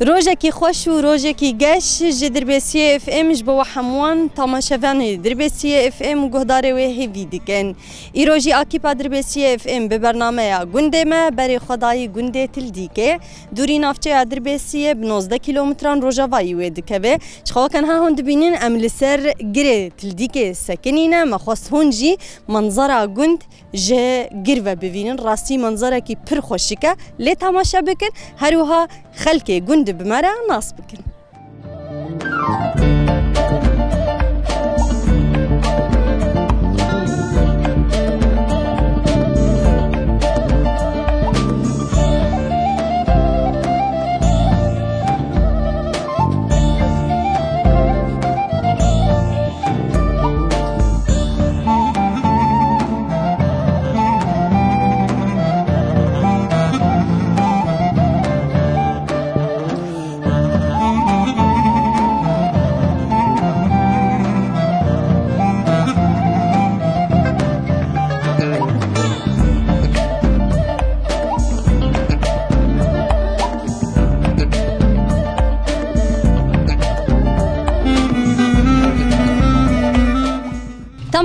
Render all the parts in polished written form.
روجكي خوش و روجكي قش جي دربسية اف ام جبوا حموان تماشاواني دربسية اف ام وقهداري ويهي فيديكن ايروجي اكيبا دربسية اف ام ببرنامه قنده ما بري خداي قنده تلديكه دوري نافچه دربسية ب19 كيلومتران روجاوایی ودکه چخوا کن ها هند بینین ام لسر گره تلدیکه سکنینه مخواست هنجی منظره قند جه گر و ببینین راستی منظره کی پر خوشیکه لی تماشا بکن هروها خلکه قند بمرا ناس بكن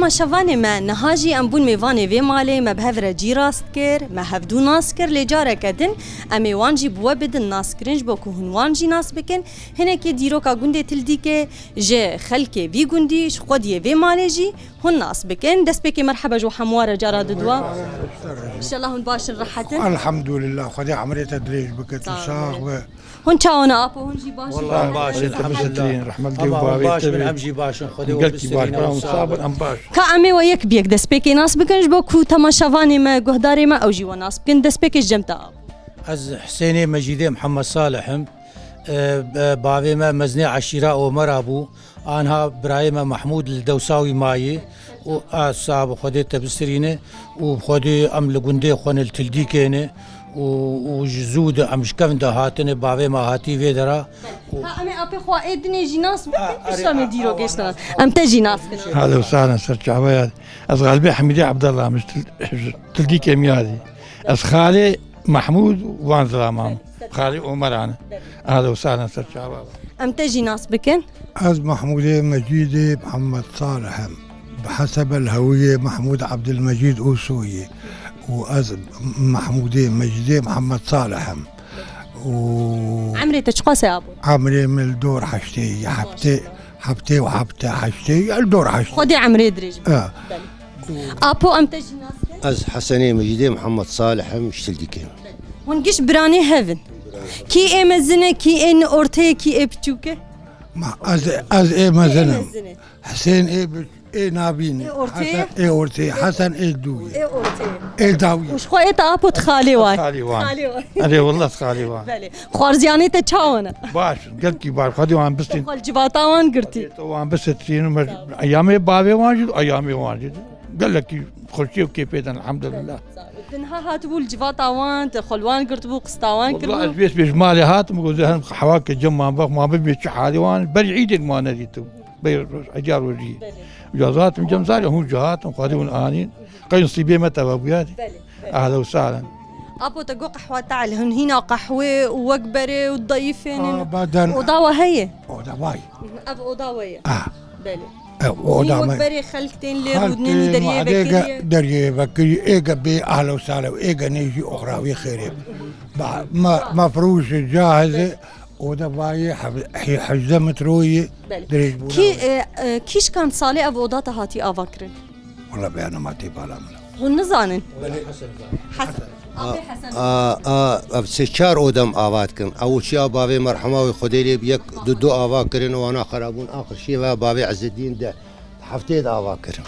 تماشاواني ما نهاجي ام بون ميواني في مالي ما بهفره جي راست كر ما هفدو ناس كر لجاره كدن امي وانجي بوا بدن ناس كرنج بوكو هن وانجي ناس بكن هناك ديروكا غوندي تلديكه جي خلكي في غوندي شقوديه في مالي جي هن ناس بكن دس بكي مرحبا جو حمواره جاره ددوا ان شاء الله هن باشن راحتن الحمد لله خدي عمري تدريج بكت الشاغ هن تشاونا ابو هن جي باشن والله باشن الحمد لله رحمة الله الله باشن ام جي باشن خدي قلتي باشن صابر ام باش كأمي وياك بيك دس بيكي ناس بكنج بوكو تماشاواني ما قهداري ما اوجي وناس بكن دس بيكي جمتا از حسيني مجيدي محمد صالح بابي ما مزني عشيرة ومرابو انها برايم محمود الدوساوي ماي وصاب خدي تبسترينه وخدي ام لغندي خون التلديكينه وجزود ام شكفن هاتنه بابي ما هاتي فيدرا كأمي ابي خو ادني جناس بكن ايش رامي ديرو كيشتنا ام تجي ناس كنا هذا وسهلا سرچاوي از غالبي حميدي عبد الله مش تلديك ميادي از خالي محمود وان زلامام خالي عمر انا هذا وسهلا سرچاوي ام تجي ناس بكن از محمودي مجيدي محمد صالح بحسب الهوية محمود عبد المجيد أوسوي وأز محمودي مجيدي محمد صالح عمري تشقاس يا ابو عمري من الدور حشتي حبتي وحبتي حشتي الدور حشتي خدي عمري دريج ابو ام تجي ناس از حسني مجيدي محمد صالح مشتلديكين ونقش براني هيفن كي اي مزنه كي ان اورتي كي اي بتوكه ما از ايه مزنم حسين ايه نابيني اورتي ايه اورتي حسن ايه دوي اي اورتي ايه داوي وش خو اي ابو تخالي واي خالي وان خالي واي انا والله خالي وان بله خوارزياني تشاونا باش قلت باش خدي وان بستين خال جباتا وان قرتي وان بستين ايامي بابي واجد ايامي واجد قال لك خرشي وكيف الحمد لله تنها هاتبو الجباتا وان تخلوان قرتبو قسطاوان والله كربو بيش مالي هات مقول زين حواك الجمع ما ببي حالي وان بري عيد ما نريتو بير اجار وجي جازات من جمزاري هم جهات قادمون انين قين صيبي متى ابوياتي اهلا وسهلا ابو تقو قحوه تعال هن هنا قحوه ووقبره والضيفين بعدين وضاوه هي ودواي ابو وضاويه بله ودواي وقبره خلتين لي ودنين دريه بكريه دريه بكري ايجا بي اهلا وسهلا وايجا نيجي اخرى ويخير ما مفروش جاهزه ودواي حجزمت روي دريج كيش كان صالح ابو اوضاتا هاتي افكرن والله بيانا ما تيبالا هن نزانن حسن بسيشار اودم آواتكن اول شيء بابي مرحمه وخدي لي بيك دو آواكرن وانا خرابون اخر شيء بابي عز الدين ده حفتي آواكرن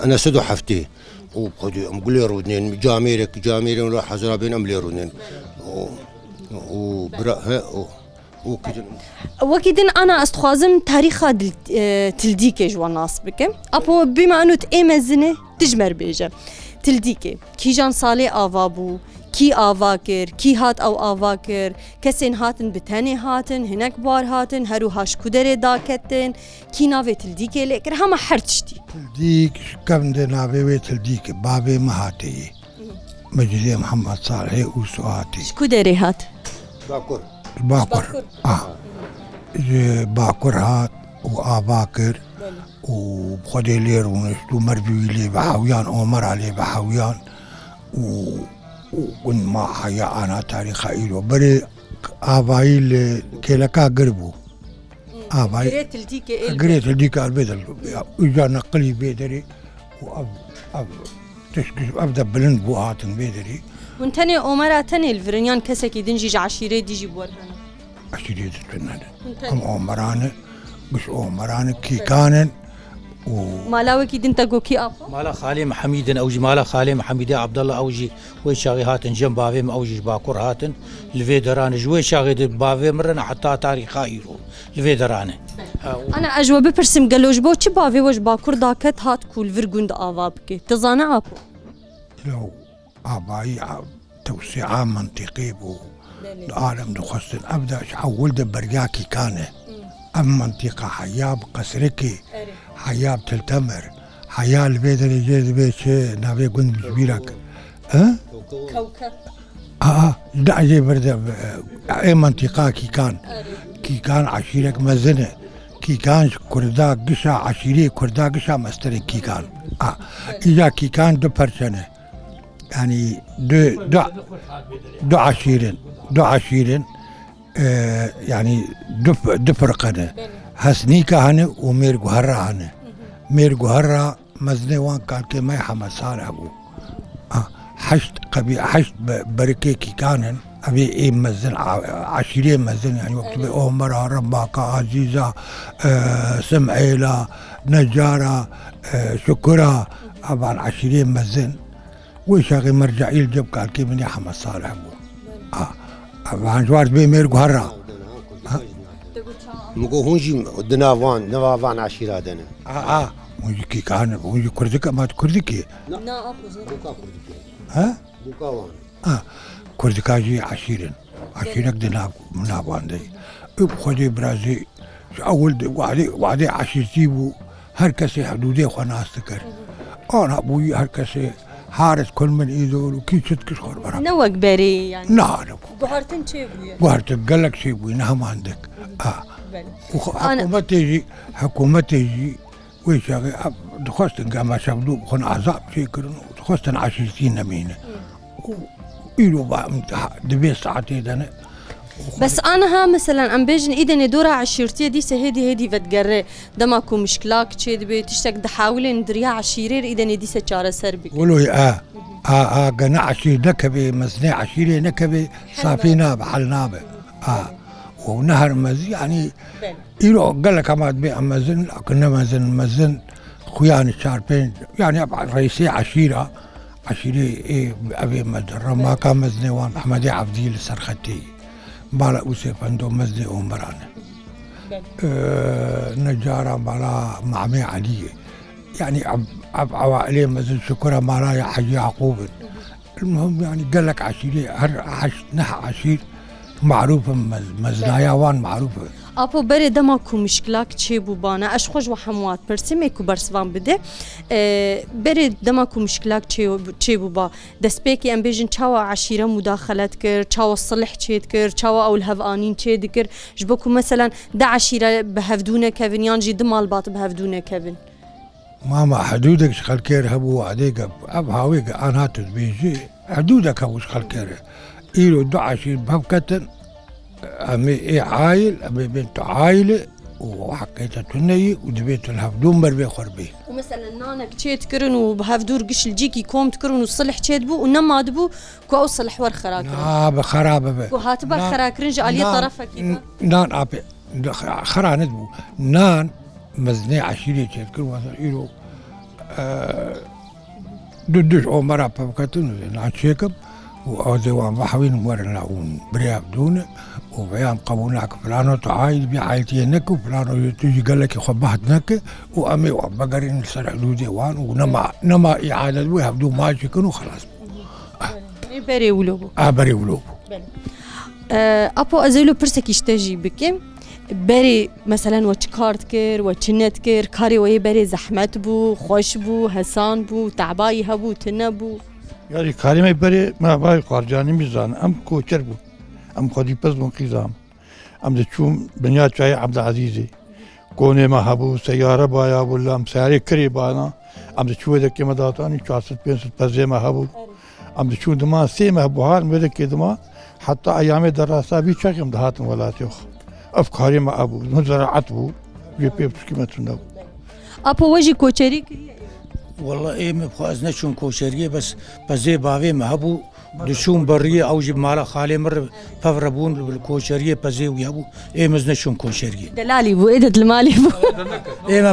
انا سدو حفتي وخدي ام قولي رودنين جاميرك ولا حزر بين ام لي رودنين وبرا وكيدن انا استخازم تاريخ تلديكي جوا ناس بك ابو بما انه تأمزنه تجمر بيجا تلديكي كي جان صالي آوابو كي آواكر كي هات او آواكر كسين هاتن بتاني هاتن هناك بار هاتن هرو هاش كودري داكتن كي ناوي تلديكي لكر هما حرتشتي تلديك كم دي ناوي تلديك بابي مهاتي مجدي محمد صالح وسواتي كودري هات باكر باكر باكر هات وآباكر وبخدي لير ونشتو مربي لي بحويان عمر علي بحويان وكن ما حيا أنا تاريخ إيلو بري آبائي اللي كيلكا قربو آبائي قريت الديك قريت الديك البدل إجا نقلي بيدري تشكش أبدأ بلند بوهاتن بيدري وانتني عمر تني الفرنيان كسكي دنجي عشيرة ديجي بورهن عشيرة تتفنن أم عمرانة مش عمرانة كي كانن مالاوكي دنتا جوكي أبا مالا خالي محمد أوجي مالا خالي محمد عبد الله أوجي ويشاغي هاتن جنب بافي أوجي باكر هاتن الفيدران جوي شاغي بافي مرنا حتى تاريخ خايرو الفيدران أنا أجوب برسم قالوش بو چه باوي وش باكر داكت هات كول فرقوند آوابكي تزانا أبو لو آبائي توسعة منطقي بو العالم دخستن أبدأ أول برياكي كان أم منطقة حياب قصركي حياب تلتمر حيا البيدر يجي بيت نبي قند بجبيرك ها كوكب لا جي برد أي منطقة كي كان عشيرك مزنة كي كان كردا قشا عشيري كردا قشا مسترين كي كان إذا كي كان دو برشنة يعني دو عشيرين يعني دو فرقنا هسنيكا هني ومير جوهرة هني مير جوهرة مزني وان كان كما يحمد صالح أبو حشت بركيكي كانن أبي إيه مزن عشرين مزن يعني وقت بأمرها رباكة عزيزة سمعيلة نجارة شكرة طبعا 20 مزن وشاغي مرجع يلجب قال كي من يحمد صالح أبو طبعا جوارد بيمير جوهرة مقو هونجي دنافان نوافان عشيرة دنا ونجي كي كان ونجي كردك ما كردكي نا ها بوكاوان كردكاجي عشيرين دناف منافان دي بخدي برازي اول وعدي عشيرتيبو هركسي حدودي خناس تكر انا ابوي هركسي حارس كل من ايدول وكي تشتكش خور برا نوق بري يعني نعم بهارتن تشيبويا قهرتك قال لك شي بوي نهم عندك حكومة تيجي ويشاغي دخلت قام شابدو خن عذاب شي كرنو دخلت 10 سنين نمينه إيلو بقى دبي ساعتين أنا بس أنا ها مثلا أم بيجن إذا ندورة عشيرتي دي سهدي فتقرر دماكو مشكلاك تشي دبي تشتك دحاولي ندريا عشيرير إذا ندي سجارة سربي ولو قنا عشير نكبي مزني عشيري نكبي صافينا بحلنا ونهر مزي يعني إيلو قال لك ما تبي مزن كنا مزن خويان الشاربين يعني أبعد رئيسي عشيرة عشيري أبي مدر ما كان مزني وان محمد عبدي السرختي بالا أوسف عنده مزني ومرانة نجارة بالا معمي علي يعني أب عوائلي مزن شكرا بالا يا حجي يعقوب المهم يعني قال لك عشيري عشير معروفة مزنايا وان معروفة أبو بري دماكو مشكلاك تشي بوبانا أش خوش وحموات برسميكو برسوان بده بري دماكو مشكلاك تشي بوبا دسبيكي أم بيجن چاوا عشيرة مداخلات كر چاوا الصلح تشيد كر چاوا أو الهفانين تشيد كر جبوكو مثلا دا عشيرة بهفدونا كيفن يانجي دمال بات بهفدونا كيفن ماما حدودك شخل كير هبو عديك أب هاويك أنا تزبيجي حدودك هبو شخل كير إيلو دو عشير بهفكتن أمي عايل أمي بنت عايلة وحكيتها تنيي ودبيت الهفدون بربي خربي ومثلا نانك تشيد كرن وبهفدور قش الجيكي كوم تكرن والصلح تشيد بو ونما دبو كو صلح ور خراكرن بخرابة بي وهاتبا خراكرن جعلية طرفك نان أبي خرا ندبو نان مزني عشيري تشيد كرن وصل إيلو دودوش أو مرا بابكتن نان شيكب وأوزوان بحوين ورنا ونبريا بدون وبيان قبولك فلانو تعايد بعائلتي نك وفلانو تيجي قال لك خبحت نك وأمي وبقرين سرع دودي وان ونما إعادة ويها بدون ما يشكنوا خلاص بري ولوبو بري ولوبو أبو أزيلو برسك يشتاجي بكي بري مثلا وتشكارت كير وتشنت كير كاري وي بري زحمت بو خوش بو حسان بو تعباي هبو تنبو يعني كلمة بري ما باي قارجاني ميزان أم كوچر بو أم خدي بس من قيزام أم تشوم بنيات شاي عبد العزيزي كوني ما هبو سيارة بايا ولا مساري كري بانا أم تشوف ذاك ما داتاني 400 بزي ما هبو أم تشوف دما سيما هبو هار مذاك دما حتى أيام الدراسة بيشاكم دهاتن ولا تيخ أفكاري ما أبو نزرعت بو جيبي بسكيمة أبو وجي كوچري والله إيه مبخازنا شون كوشرية بس زي باوي ما هبو دشون برية أو جب مالا خالي مر ففربون بالكوشرية بزي ويابو إيه مزنا شون كوشرية دلالي بو إدت المالي بو إيه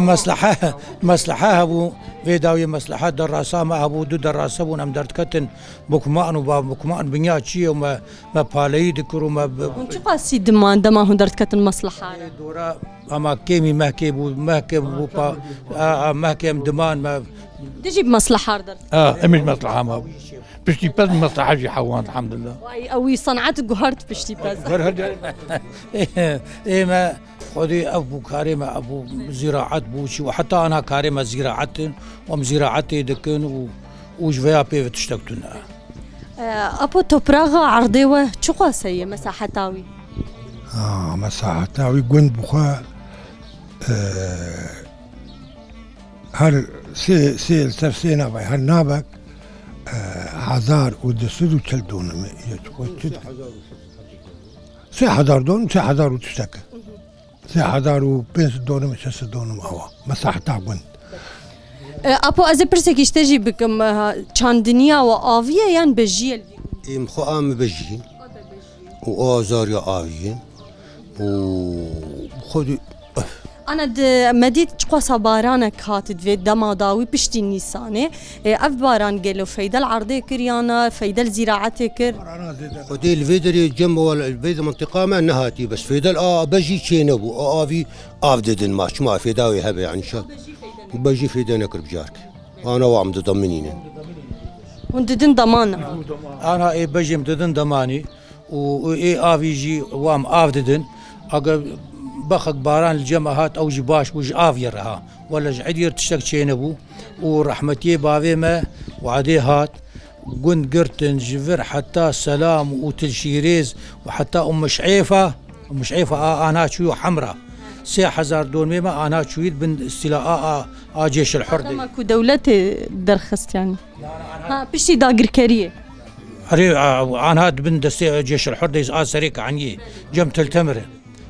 مصلحة هبو في داوية مصلحة دراسة ما هبو دو دراسة بون أم درت كتن بكمان وباب بكمان بنيات شيء وما بالي ذكروا ما ونشو قاسي دمان دما هندرت كتن مصلحة دورا أما كيمي ما كيبو ما كيم دمان ما تجيب مصلحة درت أمش مصلحة ما أبو بشتي بس مصلحة جي حوان الحمد لله أو صنعت جهرت بشتي بس إيه ما خذي أبو كاريما أبو زراعة بوشي وحتى أنا كاريما زراعة زراعتي دكن وجفيا بيف تشتكتنا أبو توبراغا عرضيوة شو قاسية مساحة تاوي مساحة تاوي قند بخا هل سيل سرسينا باي هل نابك هزار ودسدو تشلدون سي هزار دون سي هزار وتشتكى سي هزار وبنس دون مش دون هوا مساحة تاوي أبو أزي برسك يشتجي بكم چاندنيا وآوية يعني بجيل إم خام بجي وآزار يا آوية وخذ أنا مديت قصة بارانك هاتد في دما داوي بشتي نيسانة أف باران قالوا فايدة العرضية كريانا فايدة الزراعة كر خذي الفيدري جنب ولا الفيدر منطقة ما نهاتي بس فايدة بجي شينبو آوي آفددن ماش ما في داوي هبه يعني شا بجي فايدة نكر بجارك أنا وعم تضمنيني ونددن ضمانة أنا إيه بجي مددن ضماني وإيه آفي جي وام آفددن أقا بخك باران الجماعات أو جباش وج آفيرها ولا جعدير تشتك شينبو ورحمتي بافي ما وعدي هات قند قرتن جفر حتى سلام وتلشيريز وحتى أم شعيفة أنا شوية حمراء 3000 دون ميما أنا شوية بن استيلاء جيش الحر دي ماكو دولة درخست يعني ها بشتي داقر كريه أنا هاد بن دستي جيش الحر دي سريك عني جم تلتمر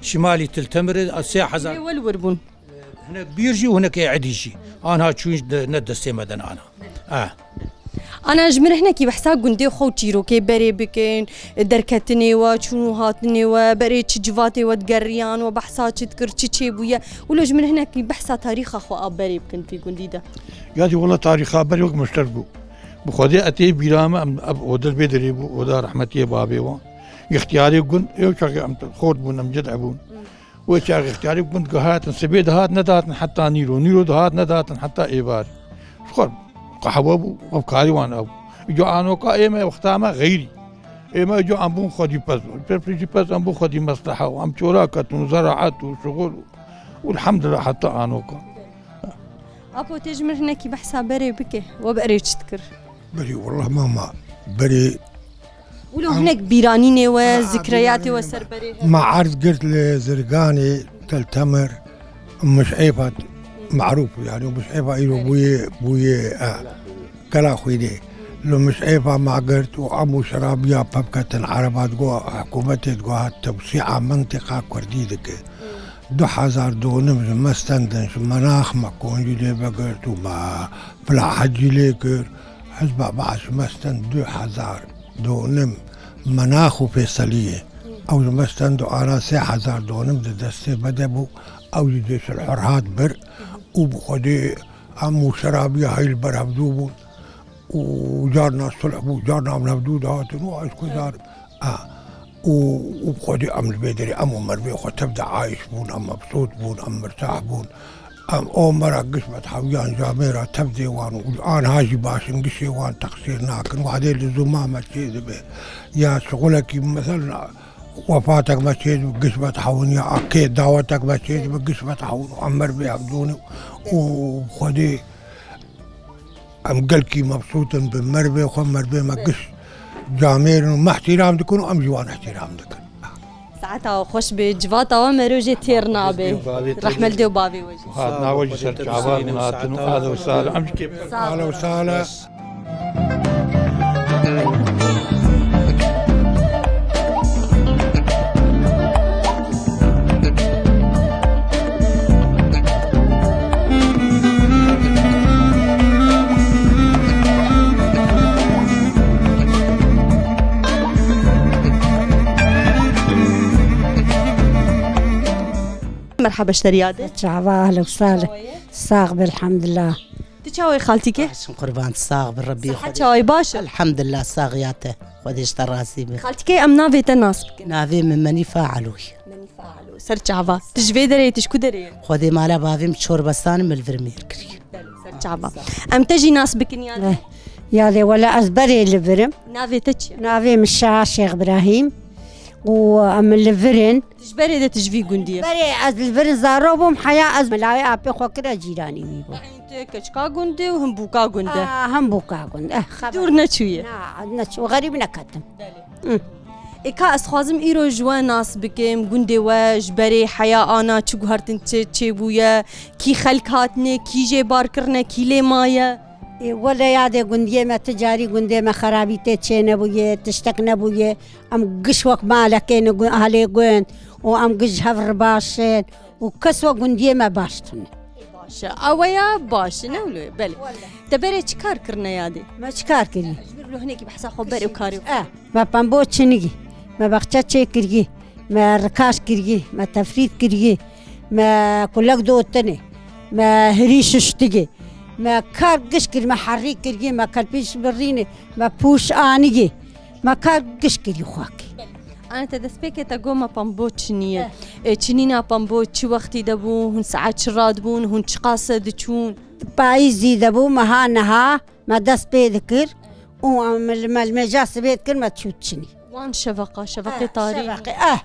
شمالي تلتمر 3000 والوربون هناك بيرجي وهناك يعد يجي أنا هاد شوية ندستي مدن أنا أنا أجمر هنا كي بحساب قندي خو تيرو كي بري بكين دركتني وشنو هاتني وبري تجواتي وتقريان وبحسا تذكر تشي بويا ولا أجمر هنا كي بحسا تاريخ أخو أبري بكن في قندي ده ياتي والله تاريخ أبري وقت مشتركو بخودي أتي بيرامة أب ودل بيدريبو ودا رحمتي بابي وان اختياري قند يوشاك أم خود بون أم جدعبون وشاك اختياري قند قهات سبيد هات ندات حتى نيرو دهات ندات حتى إيبار شخر قحوة وأفكاري وأنا أبو جو أنا كأيما وقتها غيري إما جو أمبون خدي بس بس أمبون خدي مصلحة وأم شراكة وزراعات وشغل والحمد لله حتى أنا أبو تجمر هنا كي بحسا بري بكي وبقري تذكر بري والله ماما بري ولو هناك بيرانيني وذكرياتي وسربري ما عرض قلت لزرقاني تلتمر مش عيبات معروف يعني مش عيبة إلو بوي كلا خويدي لو مش عيبة ما قلت وأمو شرابيا ببكة عربات جو حكومتي جو توسيع منطقة كرديدك 2000 دونم مستندنش مناخ ما كون جلي بقلت وما بلا حد ليكر حزب بعش مستند 2000 دونم مناخ وفيصلية أو مستند أنا 3000 دونم دستي بدبو أو جيش الحرهات بر وبخدي أمو شرابية هاي البر هبدوبون وجارنا الصلح بو جارنا من هبدود هاتن وعايش كدار وبخدي أم البيدري أمو مربي تبدأ عايش بون أم مبسوط بون أم مرتاح بون أم أمرا قسمة حويان جاميرة تبدي وان أنا هاجي باشن قشي وان تقصير ناكن وعدين الزمامة تشيد به يا شغلك مثلا وفاتك بشيد بقسمة حون يا أكيد دعوتك بشيد بقسمة حون وعمر بي بدوني وخدي أم قلكي مبسوط بمربي وخم مربي ما قش جامير وما احترام دكون أم جوان احترام دكن ساعتها خوش بجواتا ومروجي تير نابي رحمة الدو بابي وجه هذا ناوج سر شعبان وناتن هذا وسهلا أمش كيف اهلا وسهلا. مرحبا اشتريادة شعبا أهلا وسهلا. صاغ بالحمد لله. تشاوي خالتي كيف؟ عشان قربان صاغ بالربي صحة شاوي باشا الحمد لله صاغياته خديش تراسي به خالتي كي أم نافي تناسب نافي من مني فاعلوي مني فاعلو سر شعبا تجفي دري تشكو دري خدي مالا بافي مشور بسان من الفرمير كري سر شعبا أم تجي ناس بكنيان يا ذي ولا أزبري الفرم نافي تشي نافي مشاع شيخ إبراهيم وأم الفرن تجبري ده تجفي قندية بري أز الفرن زاروبهم حياة أز ملاوي أبي خوكرة جيراني بيبو يعني كشكا قندي وهم بوكا قندي هم بوكا قند خبر دورنا شوية نتش وغريب نكتم إيكا أسخازم إيرو جوان ناس بكم قندي واج بري حياة أنا چو هرتن چه بويا كي خلق هاتني كي جي بار کرنه كي لي مايا ولا يادي قندية ما تجاري قندية ما خرابي تتشي نبوية تشتك نبوية أم قش وق مالكين أهلي قوين وأم قش هفر باشين وكسوة قندية ما باشتن باشا أويا باشا نولو بلي تبري چكار کرنه يادي ما شكار كري جبر هنيكي بحسا خو بري وكاري ما بامبو تشنجي ما بخشة تشي كري ما ركاش كري ما تفريد كري ما كلك دوتني ما هريش اشتجي ما كار قشكري ما حريك كري ما كالبيش بريني ما بوش آنيجي ما كار قشكري خواكي أنا تدسبيكي تقوم بامبو تشنية تشنينا بامبو تشي وقتي دبو هن ساعات شراد بون هن تشقاسة دچون بايزي دبو مها نها ما دس بيذكر وما المجاس بيذكر ما تشوتشني وان شفقة طاري شبقي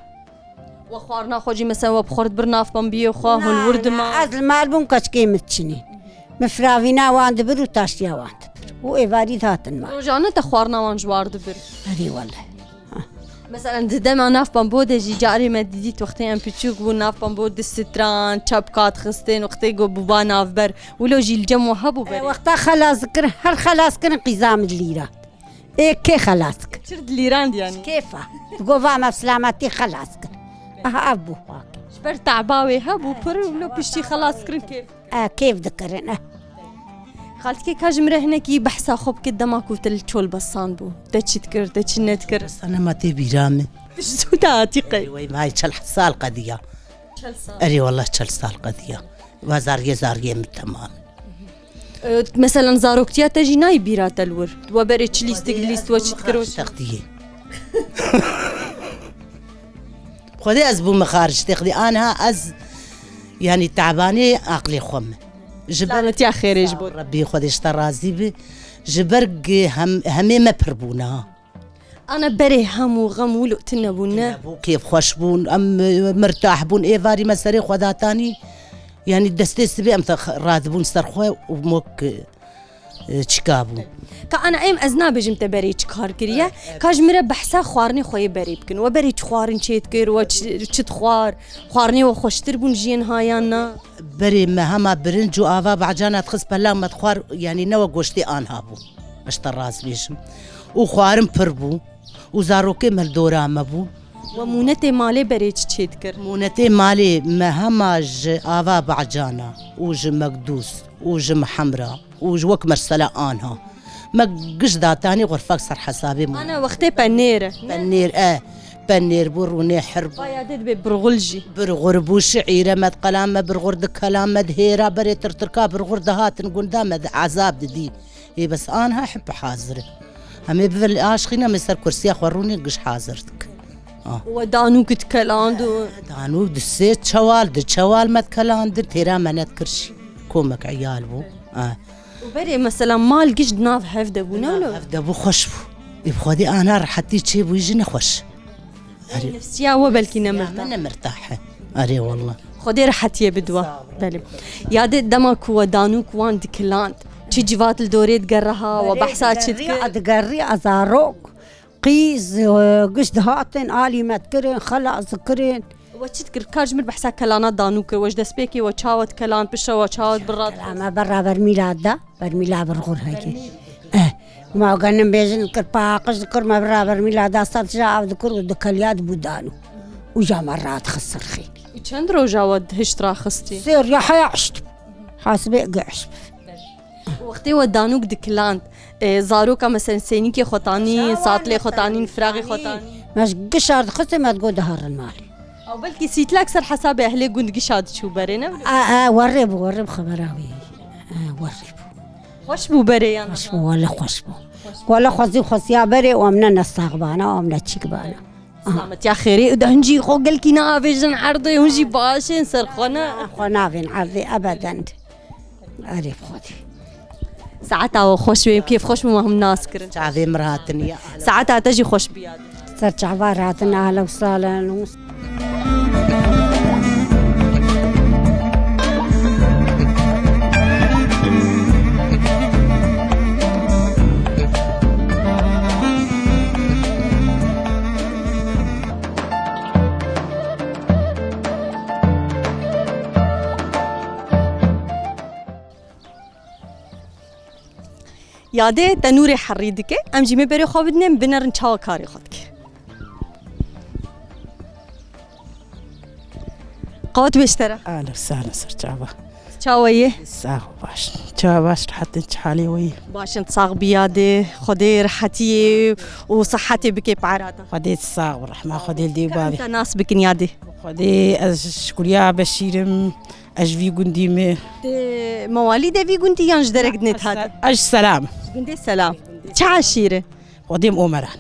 وخوارنا خوجي مثلا وبخورد برناف بامبيه وخواه الورد ما از المال بون كشكي متشني مفراوينا وان دبر وتاشيا وان دبر وإيفاري ذاتن ما رجعنا تخوارنا وان جوار دبر هذي والله مثلا دما ناف بامبو دجي جاري ما ديديت وقتي ام بيتشوك بو ناف بامبو دستران تشابكات خستين وقتي جو بوبا ناف بر ولو جي الجمو هبو بر وقتا خلاص كر هر خلاص كر قزام الليرات إيه كي خلاص كر شرد ليراند يعني كيفه تقول فاما بسلامتي خلاص كر أبو واكي شبر تعباوي هبو بر ولو بشتي خلاص كرن كيف كيف ذكرنا خالتي كاجمره هناكي بحثا خوب كدماكو تلچول بسان بو تشتكر تشنتكر بس أنا ما تبي رامي سودا تقي وي ماي شل حصال قضية أري والله شل صال قضية وزارية من تمام مثلا زاروكتيا تجي ناي بيرات الورد وبري تشليستك ليست وتشتكروش تقضية خذي أزبو مخارج تقضي أنا أز يعني تعبانة عقلي خم لعنتي يا خير يجبر ربي خذيش ترازي بي جبرق همي ما بربونا انا بري هم وغم ولقتنا بونا كيف خوش بون ام مرتاح بون ايفاري مساري خذاتاني يعني دستيس بي ام راذبون سرخوي وموك تشكابو كأنا ايم ازنا بجم تبري تشكار كريا كاج مره بحسا خوارني خوي بري بكن وبري تخوارن تشيت كير وتشت خوارني وخوشتر بون جين هايانا بري ما هما برنج وآفا بعجانا تخص بلا ما تخوار يعني نوا قوشتي آن هابو اشتر راس بيشم وخوارم بربو وزاروكي مالدورا مبو ومونتي مالي بري تشيت كر مونتي مالي ما هما ج آفا بعجانا وج مقدوس وج محمرة وج وك مرسلة آنها ما قشدا تاني غرفاك صار حسابي انا وقتي بنيره بنير بروني حرب بايادت ببرغلجي برغربو شعيرة مد قلام مد برغرد كلام مد هيرا بري ترتركا برغرد هات نقول دام عذاب دي إيه بس أنا أحب حاضر همي بفل عاشقينا مستر كرسي أخوروني قش حاضرتك ودانوك تكلاندو دانوك دسيت شوال مد كلاندر تيرا منت كرشي كومك عيال بو وبري مثلا مال قش ناف حفظة بونا ولا حفظة بو خوش بو يبخدي أنا رحتي شي بو يجيني خوش نفسيا وبلكي نمرتاح أنا مرتاحة أري والله خدي راحتي بدوا بلي ياد دمك ودانوك وان دكلاند تجي جوات الدوري تقرها وبحثات شتك أتقري أزاروك قيز قش دهاتن آلي متكرن خلا ذكرن وچیت کرد کارجمر بحثا کلانات دانو کرد وش دست پیکی و چاوت کلان پشت و چاوت برات ما برا برميلاد ده برميلاد برغور هيك ما قلنا بيجن كر باقش ذكر ما برا برميلاد ده صار جاء ذكر ودكاليات بودانو وجا مرات خسر خيني چند رو جاود هشترا خستی سير يا حيا عشت حاسبه قعش وقتی و دانوک دکلاند زاروکا مثلا سینی که خطانی ساطل خطانی فراغ خطانی مش قشار خسر ما تقول دهر المالي او بلکی سیتلاک سر حساب اهل گندگی شاد چو بره نه ورب خبراوي ورب خوش بو بره یعنی خوش بو ولا خوزي خصيا بري وامنا نستغبانا وامنا تشكبانا سلامت یا خیری ده هنجی خو گل کی نه ویژن عرضه هنجی باشن سر خونه خنافين عرضي ابدا عرف خدي ساعتها خوش بیم کیف خوش بو هم ناس کرن شعبي مراتن يا ساعتها تجي خوش بیاد صرت عباراتنا اهلا وسهلا یاده تنور حری دکه ام جیمه بری خواب بدنم بنرن چاو کاری خود که قوت بشتره اهلا وسهلا سر جابا چاویه ساهو باش جابا باش حتى حالي وي باشن تصاغ بیاده خودی راحتی و صحتی بکی بعراته خديت الصاغ والرحمة خدي الدي بابي تا ناس بکن یاده خدي اشكوليا بشيرم اجفي قنديمي مواليد وی گنتی یانج درک نت هات اج سلام گنتی سلام چه عشیره قديم عمران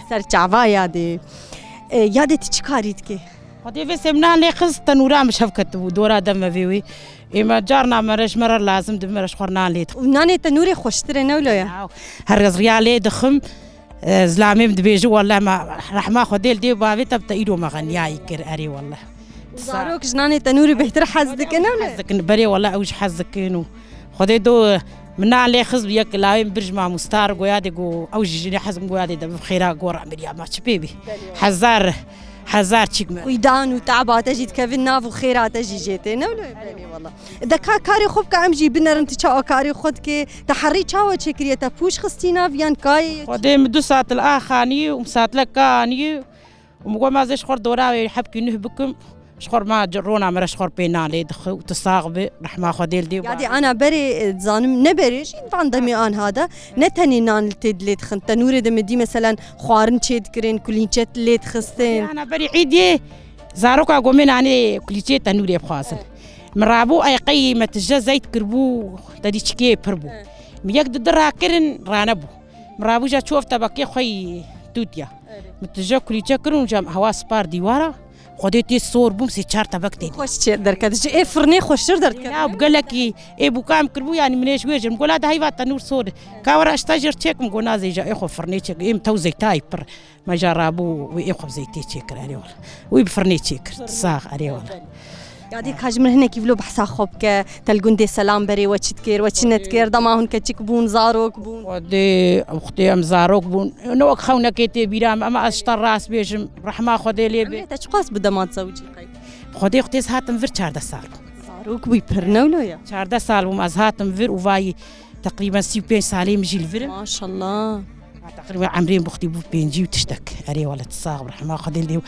سر چاوا یاده یاده تی چکارید که خدي في سمنان لي خص تنورا مش هفكت ودورا دم فيوي اما جارنا مرش مرر لازم دمرش خورنا لي نانه تنور خوشتره نولیا هرز ريالي دخم زلامي مدبيجو والله ما رحمة خدي الدي بابي تبت ايدو مغنيا يكر اري والله زاروك جنانه تنوري بهتر حزدك نولا حزك بري والله اوج حزك انه خدي دو من عليه خصب يك لاوين برج مع مستار قيادي قو اوج جني حزم قيادي دم خيرا قور عمليا ما بيبي حزار تشيك ويدان وتعبات اجي تكفي ناف وخيرات اجي جيتي نولا بالي والله اذا كاري خوبك امجي بنر انت تشاو كاري خدك تحري تشاو تشكريه تفوش خستينا فيان كاي خدي مدو ساعه الاخاني ومسات لكاني ومقول ما زيش خور دوراوي حبكي نهبكم شخور ما جرونا مرة شخور بينا لي دخو تصاغبي رحمة خديل دي يعني أنا بري زانم نبريش طبعا دمي آن هذا نتني نان التد لي تخن تنوري دم دي مثلا خوارن تشيد كرين كلينشات لي تخستين أنا بري عيدي زاروكا قومين عني كلينشات تنوري بخاصن مرابو أي قيمة زيت كربو تدي شكي بربو ميك درا كرن رانبو مرابو جا شوف تبكي خوي توتيا متجا كلينشات كرن جام هواس بار ديوارا خديتي الصور بومسي شار تبكتي خوش دركت ايه فرني خوش دركت لا بقول لك ايه بوكام كربو يعني منيش ويجر نقول هذا هيفا تنور صور كاورا اشتاجر تشيك نقول نازي جا اخو فرني تشيك ام تو زيتاي بر ما جربو واخو زيتي تشيك عليه والله وي بفرني تشيك صاغ عليه والله قاعدي كاجمر هنا كيف لو بحسا خوبك تلقون دي سلام بري وتشتكير وتشنتكير دماهن كتشك بون زاروك بون ودي اختي ام زاروك بون نوك خونا كيتي بيرام اما اشتر راس بيجم رحمه خدي لي بي تشقاس بدمات زوجي قاي خدي اختي هاتم فير 4 سال زاروك بي برنولو يا 4 سال وما هاتم فير وفاي تقريبا 6 سالين مجي الفير ما شاء الله تقريبا عمرين بختي بو بينجي وتشتك اري ولا تصاغ رحمه خدي لي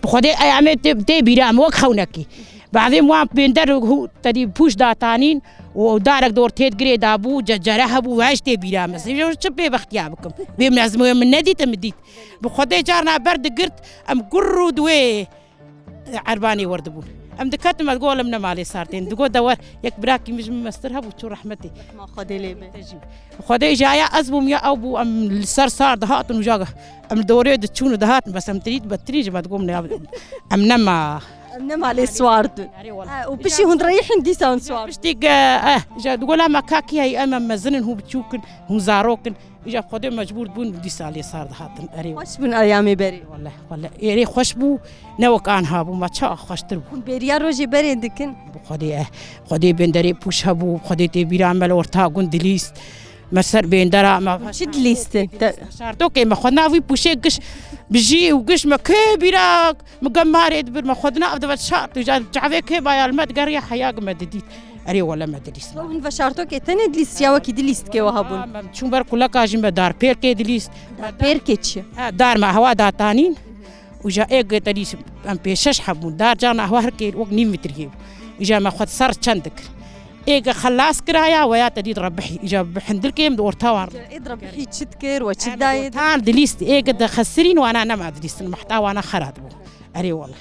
بخدي اي عملت تي بيرام وك خونكي بعدين وان بيندر هو تدي بوش داتانين ودارك دور تيت جري دابو ججره ابو واشتي بيرام شو تشبي بختيابكم بمنازم من نادي تمديت بخدي جارنا برد قرت ام قرو دوي عرباني وردبون ام دكات ما تقول من مالي صارتين تقول دور يك براكي مش مسترها بوشو رحمتي ما خدي لي خدي جايا ازبم يا ابو ام السر صار دهات وجاغه ام دوري تشونو دهات بس ام تريد بتريج ما تقوم ام نما نما على سوارد وبشي هون رايحين دي ساون سوارد بشتي جا تقول ما كاكي هي امام مزنن هو بتشوكن هو زاروكن اجا خدي مجبور بون دي سالي صار دهات اري خوش بن ايامي بري والله يري خوش بو نوك ان هابو ما تشا خوش تربو بريا روجي بري دكن خدي بندري بوش هبو خدي تي بيرامل ورتا غون دليس مسر بين درا ما شد ليست شارتو كي ما خدنا في بوشيكش بجي وقش ما كبيرة مقمارة دبر ما خدنا أبدا شارتو جعفي كي بايا المد قرية حياة مدديت أري ولا مدديس هون فشارتو كي تند ليست يا وكي ليست كي وهابون شو بر كلها كاجي دار بير كي دليست بير كيتش دار ما هوا داتانين وجا إيج تديس أم بيشش حبون دار جانا هوا هركي وق نيم متريو وجا ما خد صار شندك إيج خلاص كرايا ويا تديد ربحي إجا بحندل كيم دور تاوان اضرب حي تشتكر وتشدايد تان دليست إيج دا خسرين وأنا نما دليست المحتوى وأنا خراد بو أري والله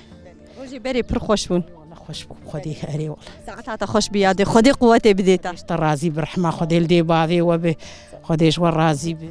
روجي بري بر خوش بون والله خوش بو خدي أري والله ساعتها تخوش بيادي خدي قوتي بديتا اشترازي برحمة خدي الدي باذي وبه خديش ورازي بي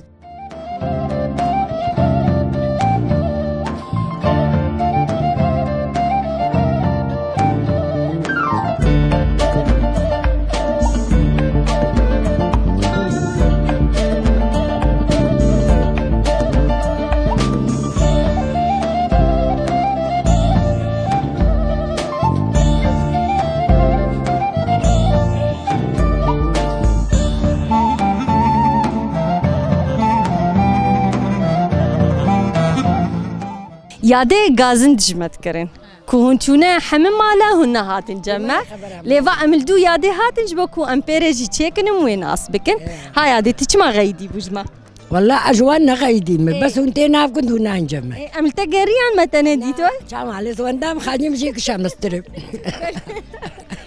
يادي غازن دجمت كرن كون چونه همه مالا هن هاتن جمع ليفا عملدو يادي هاتن جبكو امبيريجي تشيكن ويناس بكن ها يادي تچما غيدي بوجما والله أجوانا غايدين بس وانتي ناف كنت هنا نجمع عملت قريان متى نديتو شام على سوندام خادم مشيك شام استرب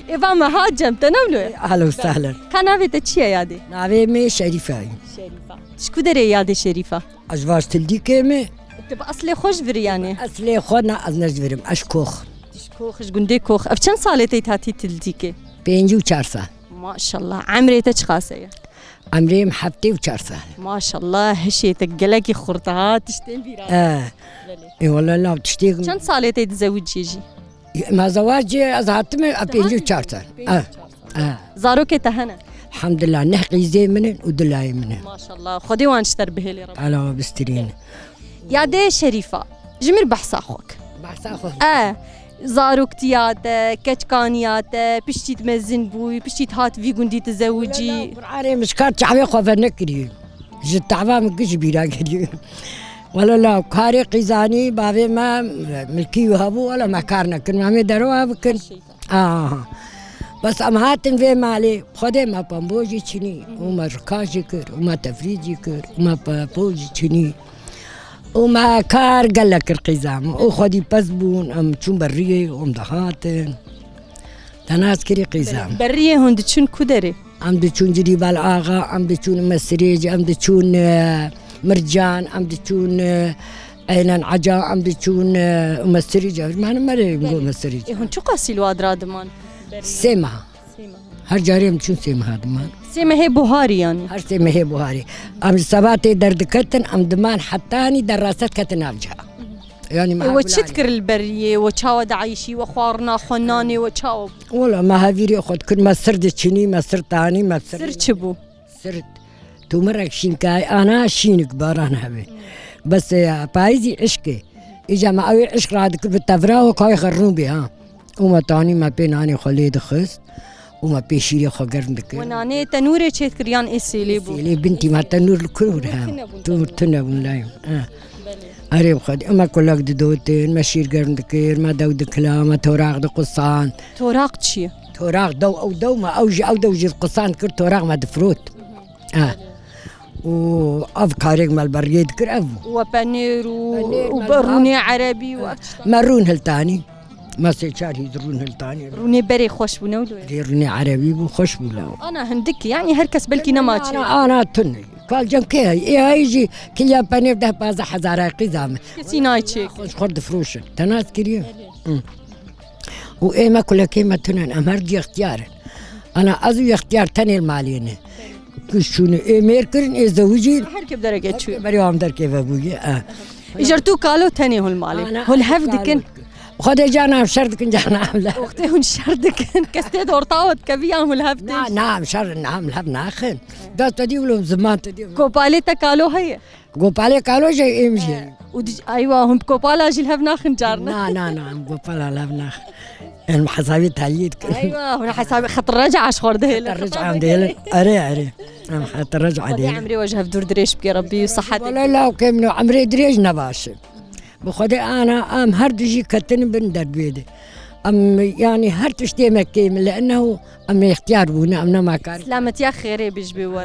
إيفا ما هات جمت نملو أهلا وسهلا كان في تشيا يادي نافي مي شريفة شريفة شكو دري يادي شريفة أجواج تلدي كيمي تبقى أصلي خوش برياني أصلي خودنا أزنجبرم أشكوخ تشكوخ شقندي كوخ أفشان صالتي تاتي تلديكي بينجي وشارسة ما شاء الله عمري تشخاصية عمري محبتي وشارسة ما شاء الله هشيتك قلقي خرطها تشتين بيرا إي والله لا بتشتيق شان صالتي تزوج يجي ما زواجي أزهاتمي بينجي وشارسة زاروكي تهنا الحمد لله نحقي زي منن ودلاي منن ما شاء الله خدي وانشتر بهلي رب على بسترين يادي شريفة جميل بحث أخوك بحثاخو زاروكتيات كتكانيات بشتي تمزن بوي بشتي هات في قندي تزوجي برعاري مشكار تعبي خوفا نكري جد تعبا مكش بيرا كري ولا لا كاري قيزاني بابي ما ملكي وهبو ولا ما كارنا كن ما مدروا بكن بس أمهاتن في مالي خدي ما بامبوجي تشني وما ركاجي كر وما تفريجي كر وما بابوجي تشني وما كار قال لك القزام وخدي بزبون أم تشون برية وأم دهاتن تناس كري قزام برية هون تشون كدري أم تشون جريب الآغا أم تشون مسريج أم تشون مرجان أم تشون أيلان عجا أم تشون مسريج ما أنا مري نقول مسريج هون شو قاسي الواد رادمان سيما هر جاريم تشون سيما هذا مان سيما هي بوهاري يعني هر سيما هي بوهاري أم سباتي درد كتن أم دمان حتاني دراسات كتن أرجع يعني ما وتشتكر البرية وتشاود عايشي وخوارنا خناني وتشاو والله ما هافيري أخذ كل ما سرد تشني ما سرت تاني ما سرت شبو سرت تو مرة شينكاي أنا شين كبار أنا هبي بس بايزي عشقي إجا ما أوي عشق راد كل بالتفرا وكاي خرنو بها وما تاني ما بيناني خليد خست وما بيشيري خقرن دكر وناني تنوري تشتكر يعني إسيلي بو لي بنتي ما تنور الكل هم تنور تنور لايم أريب خد أما كلك دوتين ما شير قرن دكير ما دو دكلا ما توراق دقصان توراق تشي توراق دو ما أوجي أو دوجي القصان كر توراق ما دفروت وأفكارك مال بريد كر أفو وبنير وبروني عربي مرون هلتاني ما سيشار يدرون هلتاني روني بري خوش بنولو روني عربي وخوش بلاو أنا هندك يعني هركس بلكي نماتشي أنا تني قال جم كي إيه هيجي كل بنير ده بازا حزارة قزامة كسي نايتشيك خوش خرد فروشن تناس كريم وإيه ما كل كلمة تنن أمرجي اختيار أنا أزوي اختيار تاني المالينه كشون إيه ميركرن إيه زوجي هركب درجة شو بريوم در كيف أبوي إجرتو كالو تاني هو المالي هو الهفدكن خد جانا شردكن جانا لا وقتي هون شردكن كستي دور طاوت كبيان هو الهفدك نعم شر نعم الهب ناخن ده تدي ولو زمان تدي كوبالي تكالو هي قوبالي قالوا جاي امشي ايوه هم كوبالا جي الهب ناخن جارنا لا قوبالا الهب ناخن المحاسبة تهيدك ايوه هنا حسابي خط الرجعه شخور دهيل الرجعة عندي أري أنا حتى الرجعة خدي دي عمري وجهه بدور دريش بكي ربي وصحتك ولا لا وكمنو عمري دريج نباش بخدي أنا أم هردجي كتن بندر بيدي أم يعني هرتشتي مكيم لأنه أم اختيار بونا أم ما كان سلامة يا خيري بيجبي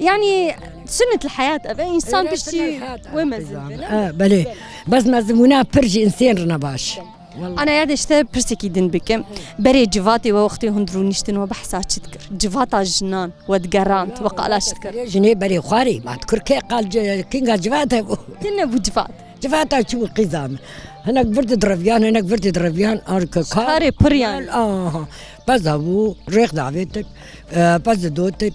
يعني سنة الحياة أبي إنسان بشتي ومزن بلي بس مزمونا برج إنسان نباش أنا يا دشتا برسكي دين بكم بري جفاتي ووقتي هندرونيشتن وبحثات شتكر جفاتا جنان ودقرانت وقالا شتكر جني بري خواري ما تذكر كي قال كينغا جفاتا كنا بو جفات جفاتا شو قزام هناك برد درفيان هناك برد درفيان أرك كاري بريان بس أبو ريخ دعوتك بس دوتك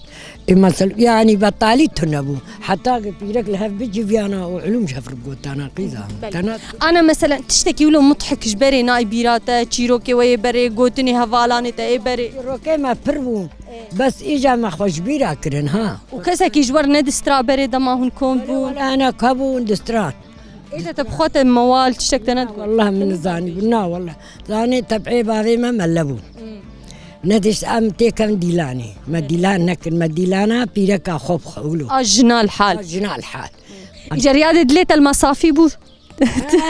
مثلا يعني بطالي تنبو حتى بيرك لها بيجي فيانا وعلوم شفر بوتانا قزام أنا مثلا تشتكي ولو مضحك جبري ناي بيراتا تشيروكي وي بري قوتني هفالاني تاي بري روكي ما بربون بس إجا ما خوش بيرا كرن ها وكسا كي جوار ندسترا بري دما هون كون بون أنا كابون دسترات إذا تبخوت موال تشتك تند والله من زاني بنا والله زاني تبعي بابي ما ملبو ندش أمتي كم ديلاني ما ديلان نكن ما ديلانا بيركا خوب خولو أجنا الحال جنا الحال إجا رياضة دليت المصافي بو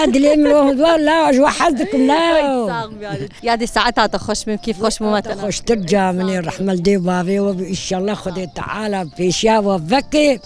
دلي مروه لا جوا حظكم لا يا دي ساعتها تخش من كيف خش مثلا خوش ترجع من الرحمة لدي بابي وإن شاء الله خدي تعالى في شيء وفكي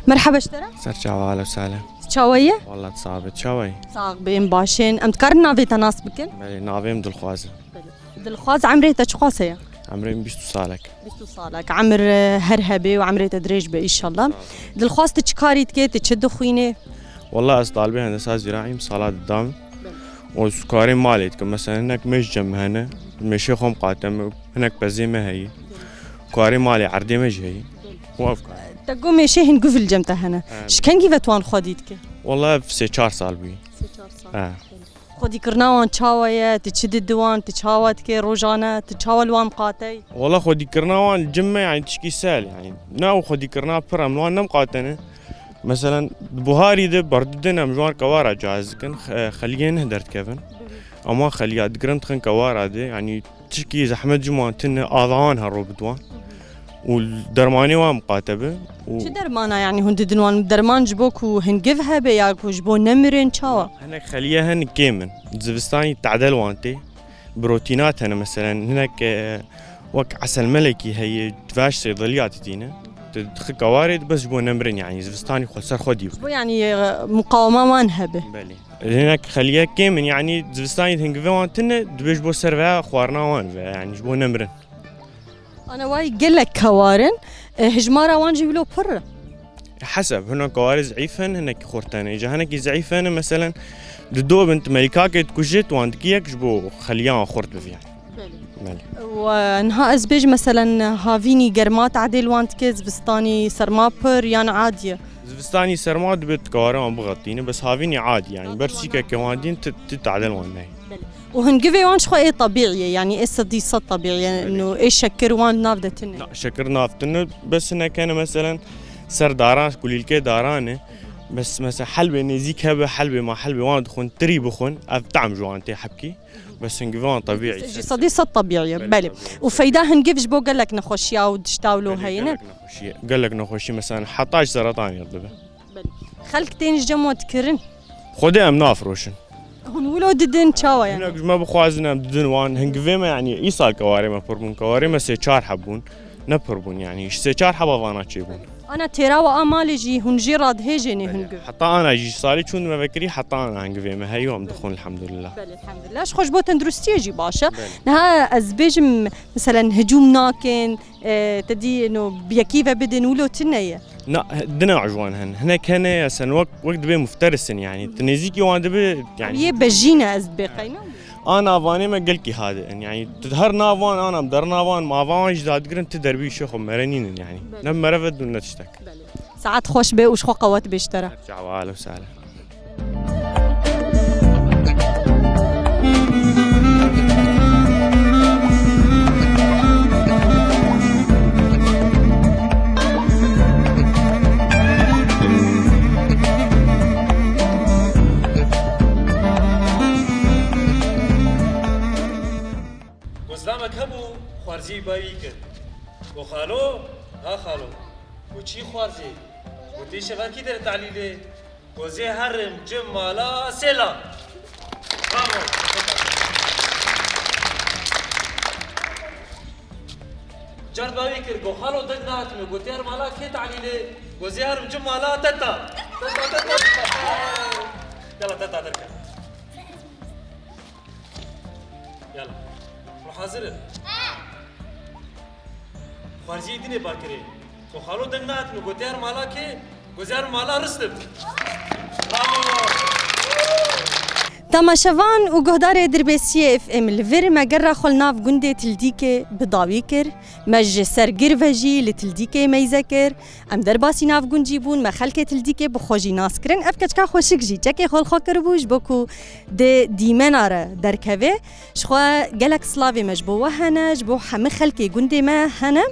مرحبا اشترى سرچاوا اهلا وسهلا شاوية والله تصابت شوي صاغ بين باشين ام تكرنا في تناس بكن بلي نافيم دلخوازه دلخواز عمري تشخاصية عمري بيشتو صالك بيستو صالك عمر هرهبي وعمري تدريج ان شاء الله دلخواز تشكاري تكي تشد خوينه والله طالبين هندسة زراعي صالات الدام وسكاري ماليتكم مثلا هناك مش جم هنا مشي خم قاتم هناك بزيمة هي كاري مالي عردي مش هي وافق تقوم شيء قفل جمته هنا شكن كيف توان خديتك والله في 4 سال بي خدي كرناوان تشاوية تشد الدوان تشاوتك روجانا تشاول وان قاتي والله خدي كرناوان الجمة يعني تشكي سال يعني ناو خدي كرنا برا ملوان نم قاتنه مثلا بوهاري ده برددنا مجوار كوارا جاهز كن خليه نهدرت كيفن اما خليه دقرمت خن كوارا ده يعني تشكي زحمة جمان تن اذان هالروبدوان والدرماني وام قاتبه شو درمانا يعني هون ددنوان درمان جبوك وهنقفها بياك وجبو نمرين شاوا هناك خليها كيمن زفستاني تعدل وانتي بروتينات هنا مثلا هناك وك عسل ملكي هي تفاش صيدليات تينا تدخل كوارد بس جبو نمرين يعني زفستاني خسر خديو يعني مقاومة ما نهبه بلي هناك خليها كيمن يعني زفستاني هنقفها وانتنا دبش بو سرفا خوارنا وان يعني جبو نمرين أنا واي قل لك كوارن هجمارة وان جيبلو برا حسب هنا كوارث زعيفن هناك خورتان إجا هناك زعيفن مثلا دو بنت ملكاك تكجت وانتكيك جبو خليان خورت بفيها بلي ونها أزبيج مثلا هافيني قرمات عدل وانتكي زفستاني سرمابر يعني عادية زفستاني سرماد بيت كوارن بغطيني بس هافيني عادي يعني برسيكا كواندين تتعدل وانهي وهنقفي وان شخو ايه طبيعية يعني ايه صديصة طبيعية انه ايه شكر وان نافدتني لا شكر نافتنه بس هنا كان مثلا سر داران كل الكي دارانه بس مثلا حلبة نزيك هبة حلبة ما حلبة وان دخون تري بخون افتعم جوانتي حبكي بس هنقفي وان طبيعي صديصة طبيعية بلي وفايدا هنقفش بو قال لك نخوشيا ودشتاولو هينا قال لك نخوشي مثلا حطاش سرطان يضبه خلك تينج جمو تكرن خدي ام نافروشن هون ولو ددن تشاوا يعني هناك ما بخوازنا ددن وان هنقفيما يعني ايصال كواري ما بربون كواري ما سيچار حبون نبربون يعني سيچار حبا فانا تشيبون انا تيراوا امالي جي هنجي راد هيجيني هنقف حتى انا جي صالي شون ما بكري حتى انا هنقفيما هي يوم دخون الحمد لله بله الحمد لله اش خوش بو تندرستي جي باشا نها ازبيج مثلا هجوم ناكن تدي انه بيكيفا بدن ولو تنيه لا دنا عجوان هناك هنا سن وقت بي مفترسن يعني تنزيكي وان دبي يعني يبجينا ازبيقينا انا فاني ما قلكي هذا يعني تدهر نافان انا بدر نافان ما فان جداد قرن تدربي شيخ مرنين يعني لما رفد من تشتك ساعات خوش بي وش خو قوات بيشترى رجع اهلا وسهلا وزلامك هبو خوارزي باوي كر وخالو ها خالو وشي خوارزي ودي شباكي در تعليلي وزي هرم جمالا سيلا برافو جار باوي كر وخالو دقنات من قوتير مالا كي تعليلي وزي هرم جمالا تتا يلا تتا تركب يلا حاضر خارجي ديني باكري وخالو دنات نو گوتيار مالا كي گوزار مالا رسلب تماشوان و گهدار دربسیه اف ام لور مگر خل ناف گنده تلدیکه بداوی کر مج سرگر وجی لتلدیکه میزکر ام در باسی ناف گنجی بون مخلک تلدیکه بخوجی ناس کرن اف کچکا خوشک جی چکی خل خو کر بوش بکو د دیمناره درکوه شخوا گلک سلاوی مجبو هنه جبو همه خلک گنده ما هنه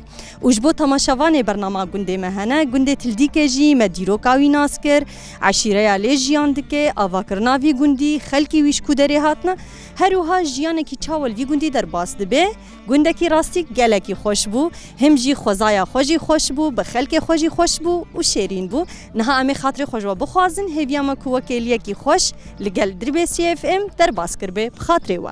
و جبو تماشوان برنامه گنده ما هنه گنده تلدیکه جی مدیرو کاوی ناس کر عشیره لیجیان دکه آواکر ناوی گندی کی ویش کودری هاتنه هروها جیانه کی چاول وی گوندی در باس دبه گونده کی راستی گلکی خوش بو هم جی خوزایا خوشی خوش بو به خلک خوشی خوش بو و شیرین بو نه امی خاطر خوش و بخوازن هویام کو وکیلی کی خوش لگل دربسی اف ام در باس کربه بخاطر و